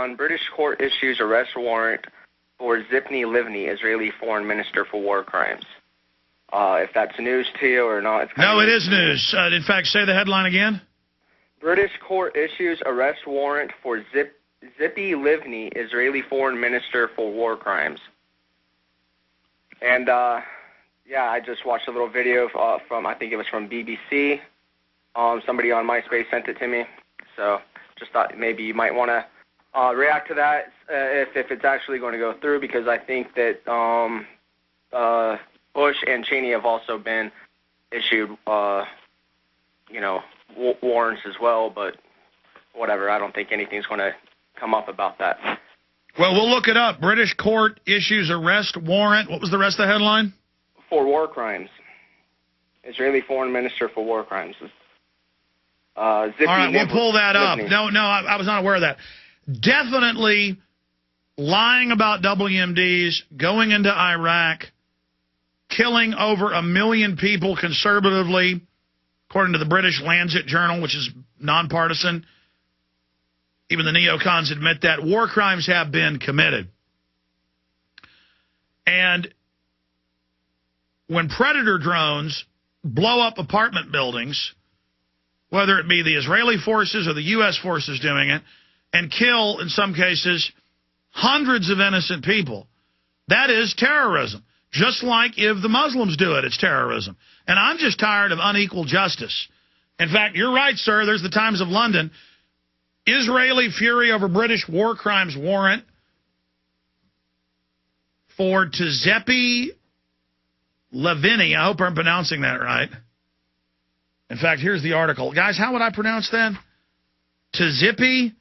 on British court issues arrest warrant for Zbigniew Livni, Israeli foreign minister for war crimes. If that's news to you or not. It's no, it is news. In fact, say the headline again. British court issues arrest warrant for Zbigniew Livni, Israeli foreign minister for war crimes. And, yeah, I just watched a little video from, I think it was from BBC. Somebody on MySpace sent it to me. So just thought maybe you might want to react to that if it's actually going to go through, because I think that Bush and Cheney have also been issued, warrants as well, but whatever. I don't think anything's going to come up about that. Well, we'll look it up. British court issues arrest warrant. What was the rest of the headline? For war crimes. Israeli foreign minister for war crimes. All right, we'll pull that up. No, I was not aware of that. Definitely lying about WMDs, going into Iraq, killing over 1 million people conservatively, according to the British Lancet Journal, which is nonpartisan. Even the neocons admit that. War crimes have been committed. And when Predator drones blow up apartment buildings, whether it be the Israeli forces or the U.S. forces doing it, and kill, in some cases, hundreds of innocent people, that is terrorism. Just like if the Muslims do it, it's terrorism. And I'm just tired of unequal justice. In fact, you're right, sir. There's the Times of London. Israeli fury over British war crimes warrant for Tzvepi Livni. I hope I'm pronouncing that right. In fact, here's the article. Guys, how would I pronounce that? Tzvepi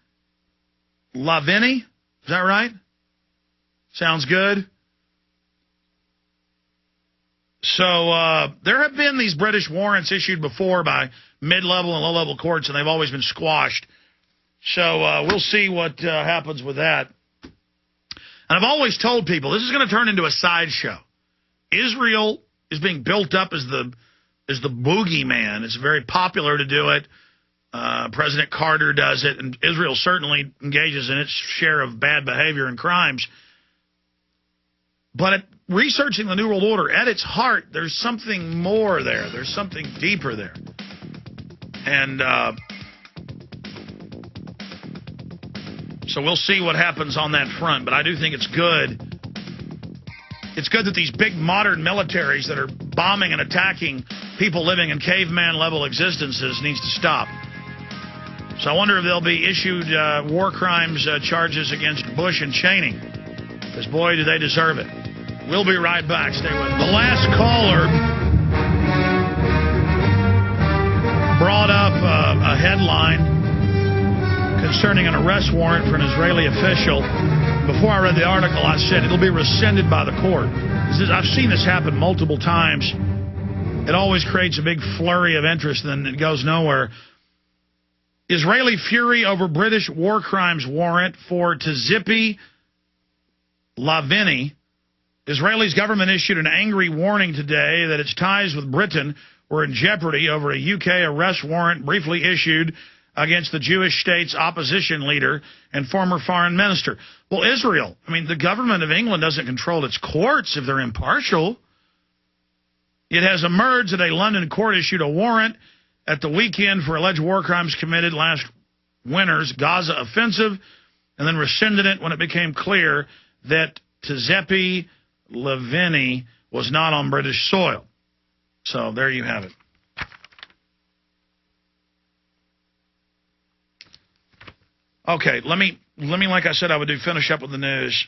Livni? Is that right? Sounds good. So there have been these British warrants issued before by mid-level and low-level courts, and they've always been squashed. So we'll see what happens with that. And I've always told people this is going to turn into a sideshow. Israel is being built up as the boogeyman. It's very popular to do it. President Carter does it, and Israel certainly engages in its share of bad behavior and crimes. But researching the New World Order, at its heart, there's something more there. There's something deeper there. And so we'll see what happens on that front. But I do think it's good. It's good that these big modern militaries that are bombing and attacking people living in caveman-level existences needs to stop. So I wonder if they'll be issued war crimes charges against Bush and Cheney. Because, boy, do they deserve it. We'll be right back. Stay with us. The last caller brought up a headline concerning an arrest warrant for an Israeli official. Before I read the article, I said it'll be rescinded by the court. I've seen this happen multiple times. It always creates a big flurry of interest, and then it goes nowhere. Israeli fury over British war crimes warrant for Tzvepi Livni. Israel's government issued an angry warning today that its ties with Britain were in jeopardy over a UK arrest warrant briefly issued against the Jewish state's opposition leader and former foreign minister. Well, Israel, I mean, the government of England doesn't control its courts if they're impartial. It has emerged that a London court issued a warrant at the weekend for alleged war crimes committed last winter's Gaza offensive, and then rescinded it when it became clear that Tzvepi Livni was not on British soil. So there you have it. Okay, let me, like I said I would do, finish up with the news,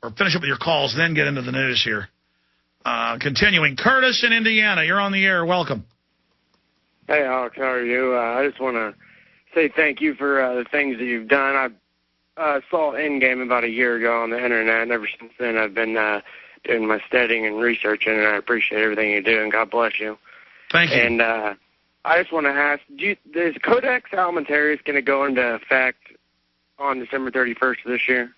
or finish up with your calls, then get into the news here. Continuing. Curtis in Indiana, you're on the air. Welcome. Hey, Alex, how are you? I just want to say thank you for the things that you've done. I saw Endgame about a year ago on the internet, and ever since then I've been doing my studying and researching, and I appreciate everything you do, and God bless you. Thank you. And I just want to ask, is Codex Alimentarius going to go into effect on December 31st of this year?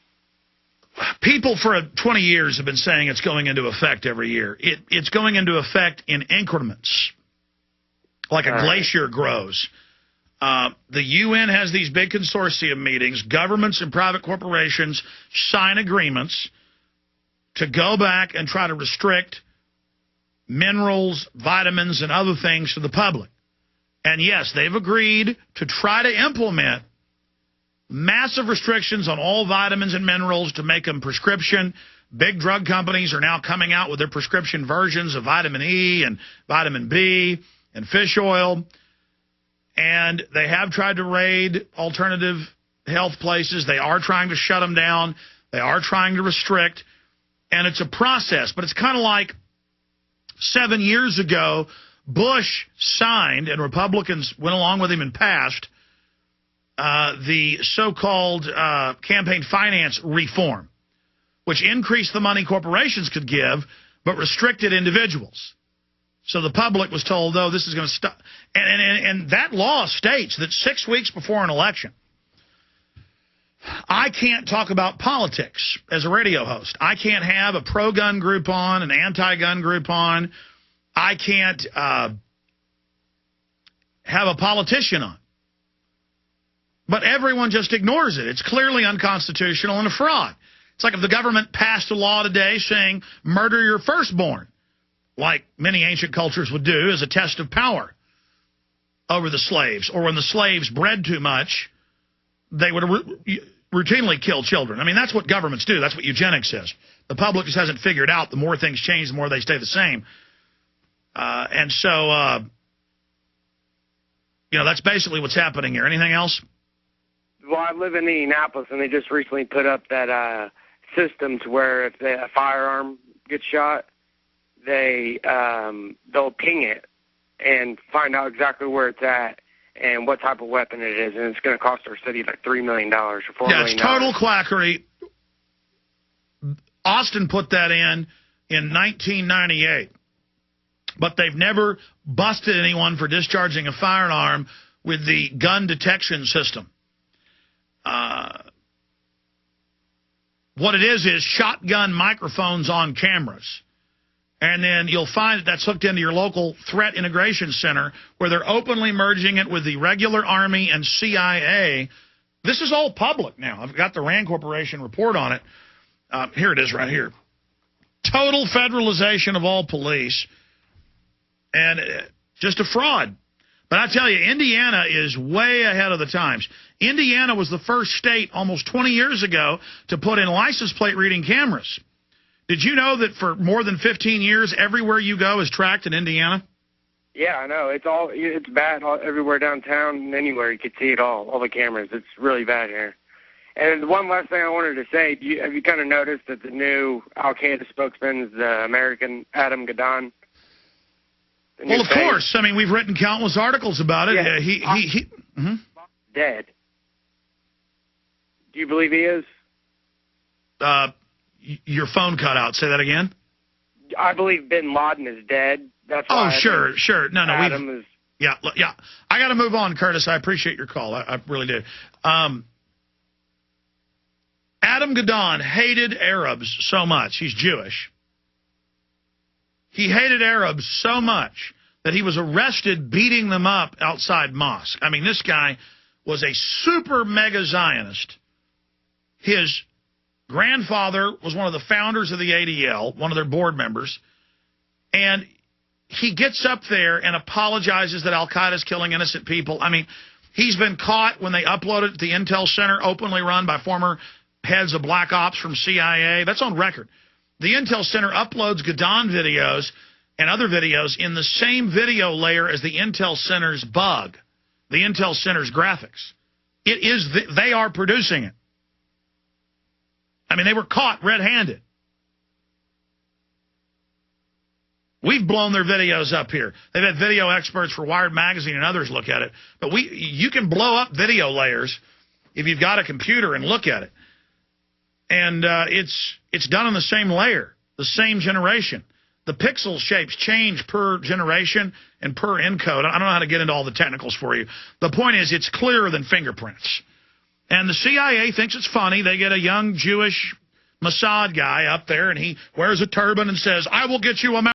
People for 20 years have been saying it's going into effect every year. It's going into effect in increments, like a glacier grows. The UN has these big consortium meetings. Governments and private corporations sign agreements to go back and try to restrict minerals, vitamins, and other things to the public. And yes, they've agreed to try to implement massive restrictions on all vitamins and minerals to make them prescription. Big drug companies are now coming out with their prescription versions of vitamin E and vitamin B and fish oil. And they have tried to raid alternative health places. They are trying to shut them down. They are trying to restrict. And it's a process. But it's kind of like 7 years ago, Bush signed, and Republicans went along with him and passed, the so-called campaign finance reform, which increased the money corporations could give, but restricted individuals. So the public was told, oh, this is going to stop. And that law states that 6 weeks before an election, I can't talk about politics as a radio host. I can't have a pro-gun group on, an anti-gun group on. I can't have a politician on. But everyone just ignores it. It's clearly unconstitutional and a fraud. It's like if the government passed a law today saying murder your firstborn, like many ancient cultures would do as a test of power over the slaves. Or when the slaves bred too much, they would routinely kill children. I mean, that's what governments do. That's what eugenics is. The public just hasn't figured out the more things change, the more they stay the same. And so, that's basically what's happening here. Anything else? Well, I live in Indianapolis, and they just recently put up that system to where if a firearm gets shot, they'll ping it and find out exactly where it's at and what type of weapon it is, and it's going to cost our city like $3 million or $4 million. Yeah, it's total quackery. Austin put that in 1998, but they've never busted anyone for discharging a firearm with the gun detection system. What it is shotgun microphones on cameras. And then you'll find that that's hooked into your local threat integration center where they're openly merging it with the regular Army and CIA. This is all public now. I've got the RAND Corporation report on it. Here it is right here. Total federalization of all police. And just a fraud. But I tell you, Indiana is way ahead of the times. Indiana was the first state almost 20 years ago to put in license plate reading cameras. Did you know that for more than 15 years, everywhere you go is tracked in Indiana? Yeah, I know. It's bad everywhere downtown and anywhere. You could see it all the cameras. It's really bad here. And one last thing I wanted to say, have you kind of noticed that the new Al-Qaeda spokesman is the American Adam Gadon? Well, of course. I mean, we've written countless articles about it. Yeah. He dead. Do you believe he is? Your phone cut out. Say that again. I believe Bin Laden is dead. That's why. Oh, sure. No, Adam is. Yeah. I got to move on, Curtis. I appreciate your call. I really do. Adam Gadon hated Arabs so much. He's Jewish. He hated Arabs so much that he was arrested beating them up outside mosque. I mean, this guy was a super mega Zionist. His grandfather was one of the founders of the ADL, one of their board members, and he gets up there and apologizes that Al-Qaeda is killing innocent people. I mean, he's been caught when they uploaded it to the Intel Center, openly run by former heads of Black Ops from CIA. That's on record. The Intel Center uploads Gadon videos and other videos in the same video layer as the Intel Center's bug, the Intel Center's graphics. They are producing it. I mean, they were caught red-handed. We've blown their videos up here. They've had video experts for Wired Magazine and others look at it. But you can blow up video layers if you've got a computer and look at it. And it's done on the same layer, the same generation. The pixel shapes change per generation and per encode. I don't know how to get into all the technicals for you. The point is it's clearer than fingerprints. And the CIA thinks it's funny. They get a young Jewish Mossad guy up there, and he wears a turban and says, I will get you a